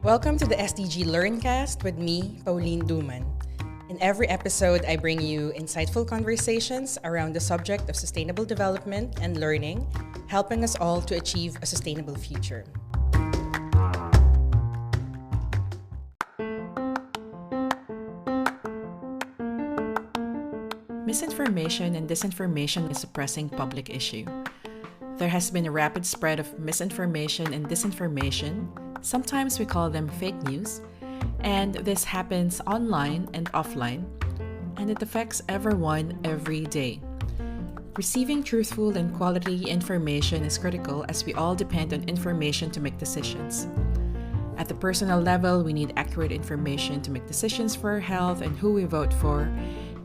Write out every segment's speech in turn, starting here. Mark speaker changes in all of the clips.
Speaker 1: Welcome to the SDG Learncast with me, Pauline Duman. In every episode, I bring you insightful conversations around the subject of sustainable development and learning, helping us all to achieve a sustainable future. Misinformation and disinformation is a pressing public issue. There has been a rapid spread of misinformation and disinformation. Sometimes we call them fake news, and this happens online and offline, and it affects everyone every day. Receiving truthful and quality information is critical as we all depend on information to make decisions. At the personal level, we need accurate information to make decisions for our health and who we vote for.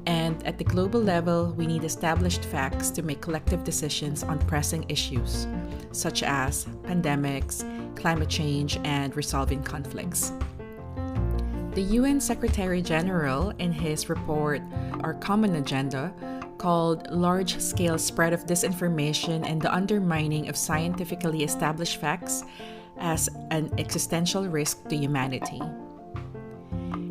Speaker 1: And at the global level, we need established facts to make collective decisions on pressing issues, such as pandemics, climate change, and resolving conflicts. The UN Secretary General, in his report, Our Common Agenda, called large-scale spread of disinformation and the undermining of scientifically established facts as an existential risk to humanity.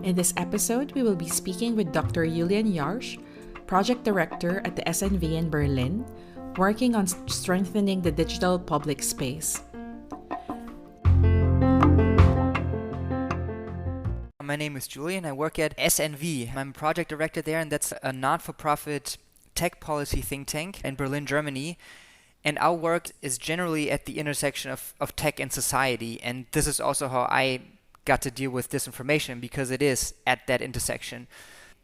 Speaker 1: In this episode, we will be speaking with Dr. Julian Jaursch, Project Director at the SNV in Berlin, working on strengthening the digital public space.
Speaker 2: My name is Julian. I work at SNV. I'm Project Director there, and that's a not-for-profit tech policy think tank in Berlin, Germany. And our work is generally at the intersection of tech and society. And this is also how I got to deal with disinformation, because it is at that intersection.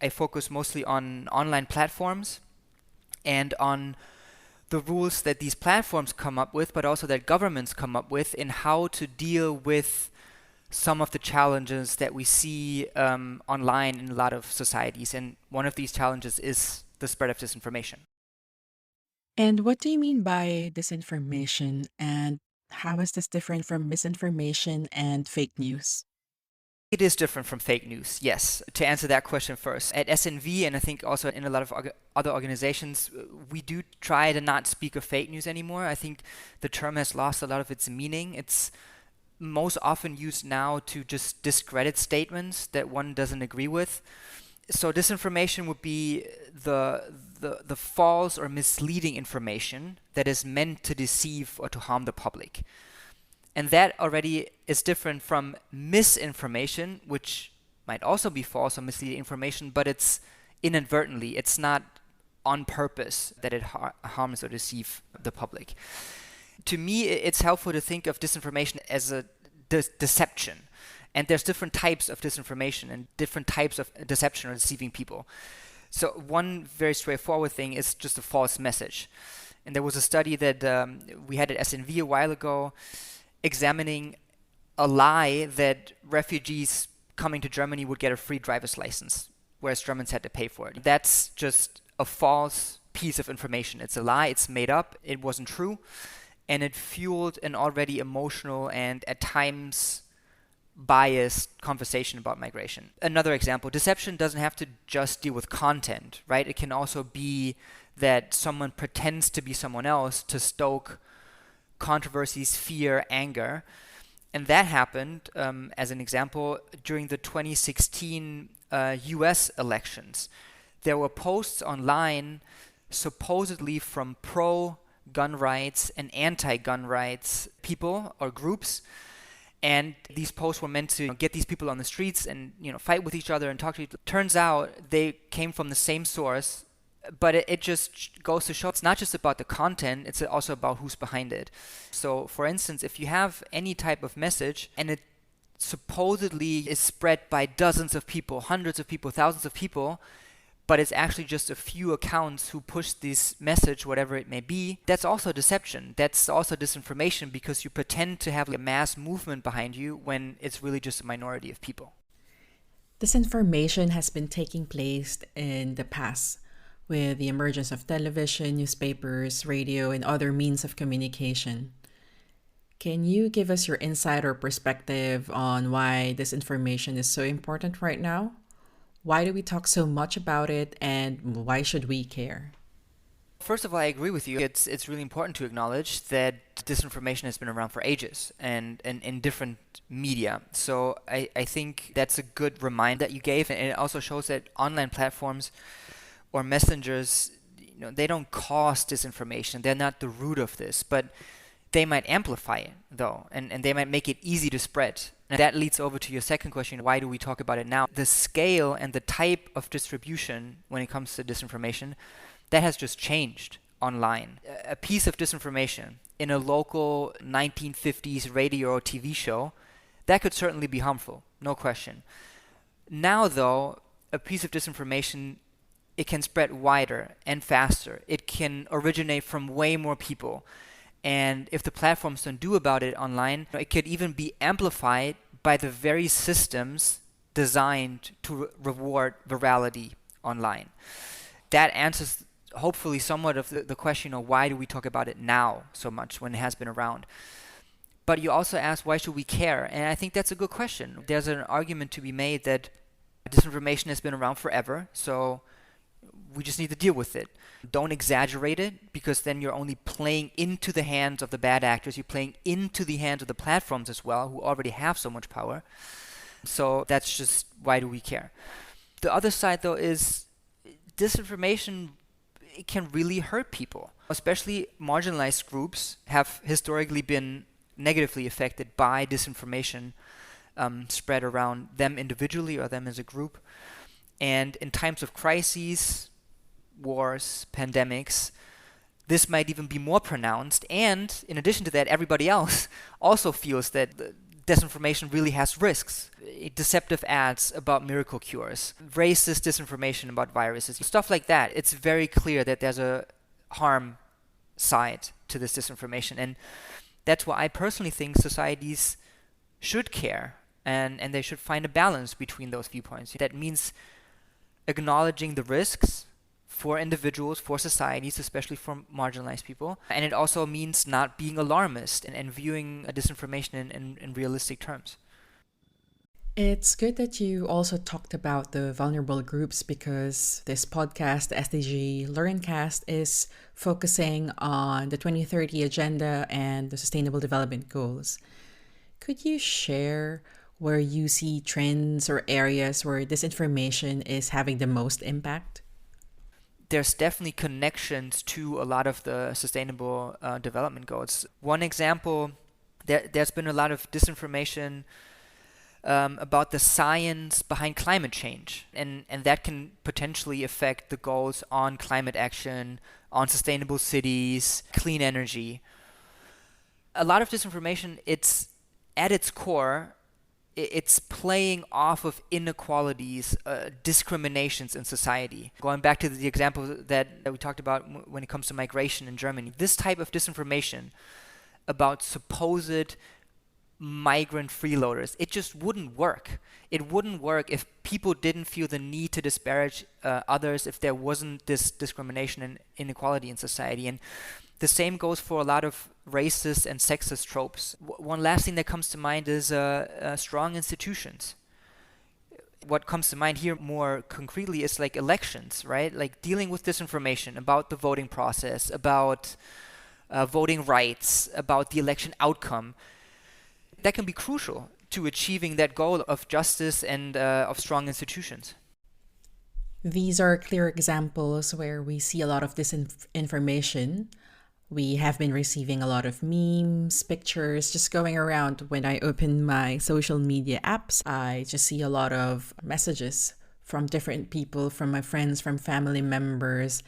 Speaker 2: I focus mostly on online platforms and on the rules that these platforms come up with, but also that governments come up with in how to deal with some of the challenges that we see online in a lot of societies. And one of these challenges is the spread of disinformation.
Speaker 1: And what do you mean by disinformation, and how is this different from misinformation and fake news?
Speaker 2: It is different from fake news, yes. To answer that question first, at SNV, and I think also in a lot of other organizations, we do try to not speak of fake news anymore. I think the term has lost a lot of its meaning. It's most often used now to just discredit statements that one doesn't agree with. So disinformation would be the false or misleading information that is meant to deceive or to harm the public. And that already is different from misinformation, which might also be false or misleading information, but it's inadvertently. It's not on purpose that it harms or deceives the public. To me, it's helpful to think of disinformation as a deception. And there's different types of disinformation and different types of deception or deceiving people. So one very straightforward thing is just a false message. And there was a study that we had at SNV a while ago examining a lie that refugees coming to Germany would get a free driver's license, whereas Germans had to pay for it. That's just a false piece of information. It's a lie, it's made up, it wasn't true, and it fueled an already emotional and at times biased conversation about migration. Another example, deception doesn't have to just deal with content, right? It can also be that someone pretends to be someone else to stoke controversies, fear, anger. And that happened, as an example, during the 2016 US elections. There were posts online supposedly from pro-gun rights and anti-gun rights people or groups. And these posts were meant to get these people on the streets and fight with each other and talk to each other. Turns out they came from the same source, but it just goes to show it's not just about the content, it's also about who's behind it. So, for instance, if you have any type of message and it supposedly is spread by dozens of people, hundreds of people, thousands of people, but it's actually just a few accounts who push this message, whatever it may be, that's also deception. That's also disinformation, because you pretend to have a mass movement behind you when it's really just a minority of people.
Speaker 1: Disinformation has been taking place in the past with the emergence of television, newspapers, radio, and other means of communication. Can you give us your insight or perspective on why disinformation is so important right now? Why do we talk so much about it, and why should we care?
Speaker 2: First of all, I agree with you. It's really important to acknowledge that disinformation has been around for ages and in different media. So I think that's a good reminder that you gave, and it also shows that online platforms or messengers, they don't cause disinformation. They're not the root of this, but they might amplify it, though, and they might make it easy to spread. And that leads over to your second question, why do we talk about it now? The scale and the type of distribution when it comes to disinformation, that has just changed online. A piece of disinformation in a local 1950s radio or TV show, that could certainly be harmful, no question. Now, though, a piece of disinformation, it can spread wider and faster. It can originate from way more people. And if the platforms don't do about it online, it could even be amplified by the very systems designed to reward virality online. That answers hopefully somewhat of the question of why do we talk about it now so much when it has been around. But you also asked, why should we care? And I think that's a good question. There's an argument to be made that disinformation has been around forever, so we just need to deal with it. Don't exaggerate it, because then you're only playing into the hands of the bad actors. You're playing into the hands of the platforms as well, who already have so much power. So that's just, why do we care? The other side, though, is disinformation, it can really hurt people. Especially marginalized groups have historically been negatively affected by disinformation spread around them individually or them as a group. And in times of crises, wars, pandemics, this might even be more pronounced. And in addition to that, everybody else also feels that disinformation really has risks. Deceptive ads about miracle cures, racist disinformation about viruses, stuff like that. It's very clear that there's a harm side to this disinformation. And that's why I personally think societies should care and they should find a balance between those viewpoints. That means acknowledging the risks for individuals, for societies, especially for marginalized people. And it also means not being alarmist and viewing disinformation in realistic terms.
Speaker 1: It's good that you also talked about the vulnerable groups, because this podcast, the SDG LearnCast, is focusing on the 2030 Agenda and the Sustainable Development Goals. Could you share where you see trends or areas where disinformation is having the most impact?
Speaker 2: There's definitely connections to a lot of the Sustainable Development Goals. One example, there's been a lot of disinformation about the science behind climate change, and that can potentially affect the goals on climate action, on sustainable cities, clean energy. A lot of disinformation, it's at its core, it's playing off of inequalities, discriminations in society. Going back to the example that we talked about when it comes to migration in Germany, this type of disinformation about supposed migrant freeloaders, it just wouldn't work. It wouldn't work if people didn't feel the need to disparage others, if there wasn't this discrimination and inequality in society. And the same goes for a lot of racist and sexist tropes. One last thing that comes to mind is strong institutions. What comes to mind here more concretely is like elections, right? Like dealing with disinformation about the voting process, about voting rights, about the election outcome. That can be crucial to achieving that goal of justice and of strong institutions.
Speaker 1: These are clear examples where we see a lot of disinformation. We have been receiving a lot of memes, pictures, just going around. When I open my social media apps, I just see a lot of messages from different people, from my friends, from family members,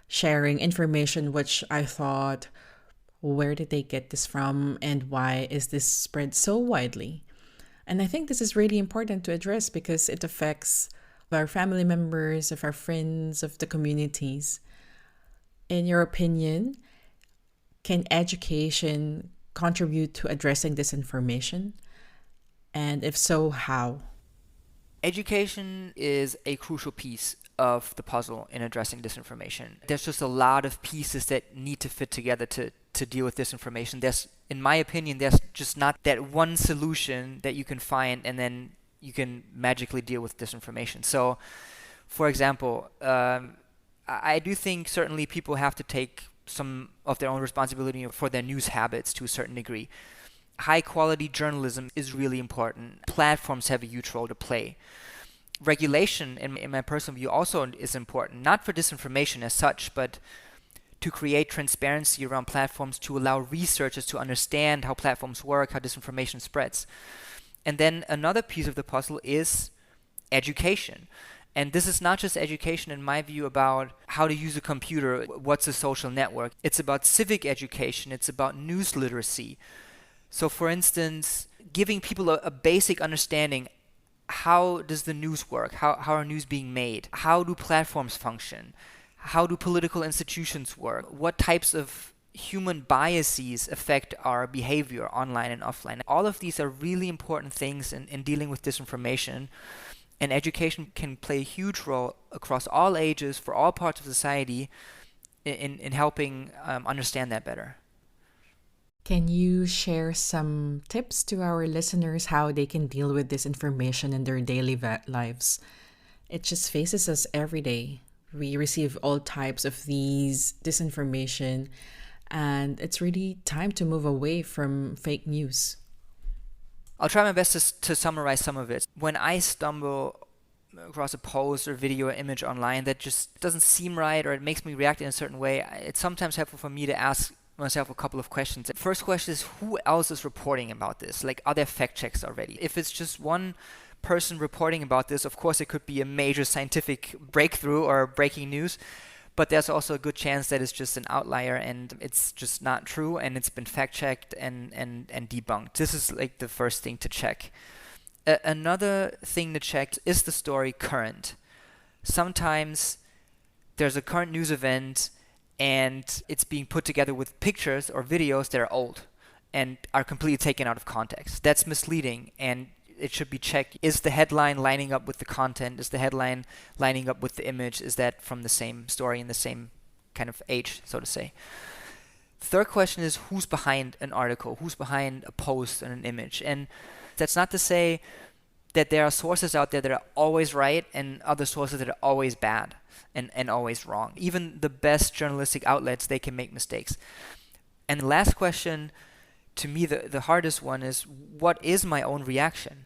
Speaker 1: sharing information which I thought, where did they get this from and why is this spread so widely? And I think this is really important to address because it affects our family members, of our friends, of the communities. In your opinion, can education contribute to addressing disinformation? And if so, how?
Speaker 2: Education is a crucial piece of the puzzle in addressing disinformation. There's just a lot of pieces that need to fit together to deal with disinformation. In my opinion, there's just not that one solution that you can find and then you can magically deal with disinformation. So, for example, I do think certainly people have to take some of their own responsibility for their news habits to a certain degree. High quality journalism is really important. Platforms have a huge role to play. Regulation, in my personal view, also is important, not for disinformation as such, but to create transparency around platforms, to allow researchers to understand how platforms work, how disinformation spreads. And then another piece of the puzzle is education. And this is not just education, in my view, about how to use a computer, what's a social network. It's about civic education. It's about news literacy. So, for instance, giving people a basic understanding. How does the news work? How are news being made? How do platforms function? How do political institutions work? What types of human biases affect our behavior online and offline? All of these are really important things in dealing with disinformation. And education can play a huge role across all ages, for all parts of society, in helping understand that better.
Speaker 1: Can you share some tips to our listeners how they can deal with disinformation in their daily lives? It just faces us every day. We receive all types of these disinformation, and it's really time to move away from fake news.
Speaker 2: I'll try my best to summarize some of it. When I stumble across a post or video or image online that just doesn't seem right, or it makes me react in a certain way, it's sometimes helpful for me to ask myself a couple of questions. The first question is, who else is reporting about this? Like, are there fact checks already? If it's just one person reporting about this, of course it could be a major scientific breakthrough or breaking news, but there's also a good chance that it's just an outlier and it's just not true, and it's been fact checked and debunked. This is like the first thing to check. Another thing to check, is the story current? Sometimes there's a current news event and it's being put together with pictures or videos that are old and are completely taken out of context. That's misleading, and it should be checked. Is the headline lining up with the content? Is the headline lining up with the image? Is that from the same story in the same kind of age, so to say? Third question is, who's behind an article? Who's behind a post and an image? And that's not to say that there are sources out there that are always right and other sources that are always bad and always wrong. Even the best journalistic outlets, they can make mistakes. And the last question, to me the hardest one, is, what is my own reaction?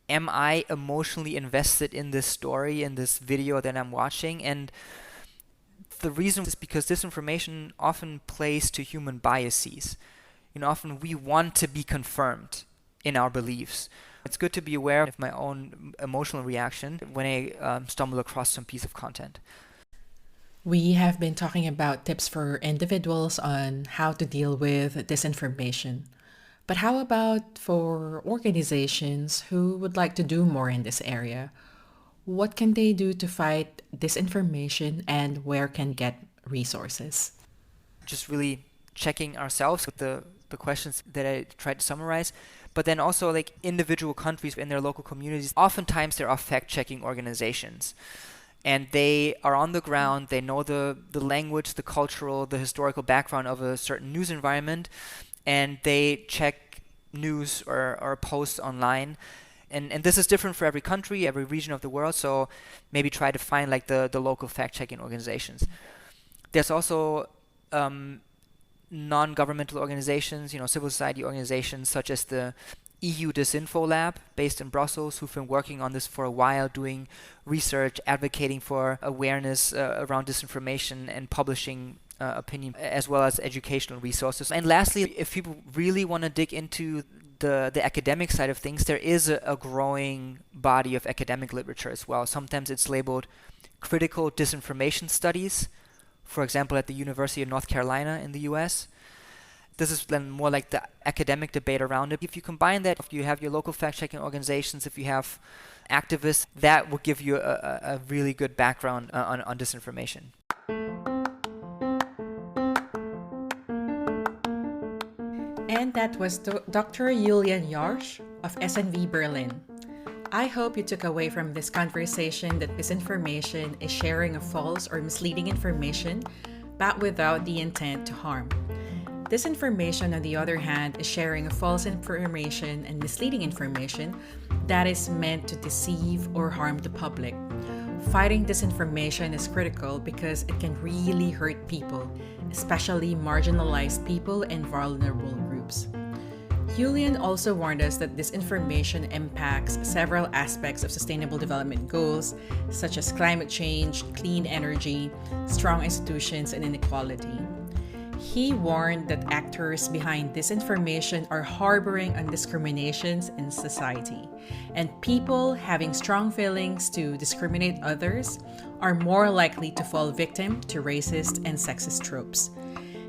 Speaker 2: Am I emotionally invested in this story, in this video that I'm watching? And the reason is because disinformation often plays to human biases. Often we want to be confirmed in our beliefs. It's good to be aware of my own emotional reaction when I stumble across some piece of content.
Speaker 1: We have been talking about tips for individuals on how to deal with disinformation. But how about for organizations who would like to do more in this area? What can they do to fight disinformation, and where can get resources?
Speaker 2: Just really checking ourselves with the questions that I tried to summarize, but then also like individual countries in their local communities. Oftentimes there are fact-checking organizations, and they are on the ground. They know the language, the cultural, the historical background of a certain news environment, and they check news or posts online. And this is different for every country, every region of the world, so maybe try to find like the local fact-checking organizations. There's also non-governmental organizations, civil society organizations such as the EU Disinfo Lab based in Brussels, who've been working on this for a while, doing research, advocating for awareness around disinformation and publishing opinion, as well as educational resources. And lastly, if people really want to dig into the academic side of things, there is a growing body of academic literature as well. Sometimes it's labeled critical disinformation studies, for example, at the University of North Carolina in the US. This is then more like the academic debate around it. If you combine that, if you have your local fact-checking organizations, if you have activists, that will give you a really good background on disinformation.
Speaker 1: And that was Dr. Julian Jaursch of SNV Berlin. I hope you took away from this conversation that misinformation is sharing of false or misleading information, but without the intent to harm. Disinformation, on the other hand, is sharing of false information and misleading information that is meant to deceive or harm the public. fighting disinformation is critical because it can really hurt people, especially marginalized people and vulnerable groups. Julian also warned us that disinformation impacts several aspects of sustainable development goals, such as climate change, clean energy, strong institutions, and inequality. He warned that actors behind disinformation are harboring on discriminations in society, and people having strong feelings to discriminate others are more likely to fall victim to racist and sexist tropes.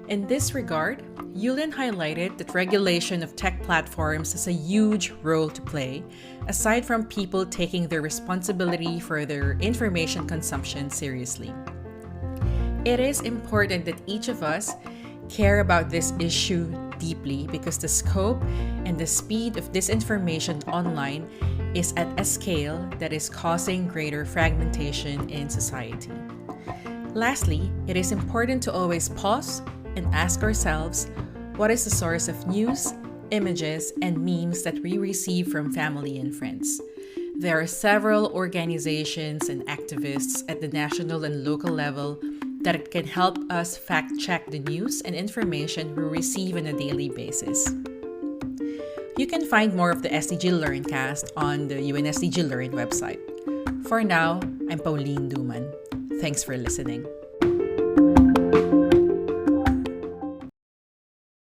Speaker 1: In this regard, Julian highlighted that regulation of tech platforms has a huge role to play, aside from people taking their responsibility for their information consumption seriously. It is important that each of us care about this issue deeply because the scope and the speed of disinformation online is at a scale that is causing greater fragmentation in society. Lastly, it is important to always pause and ask ourselves, what is the source of news, images, and memes that we receive from family and friends? There are several organizations and activists at the national and local level that can help us fact-check the news and information we receive on a daily basis. You can find more of the SDG Learncast on the UNSDG Learn website. For now, I'm Pauline Duman. Thanks for listening.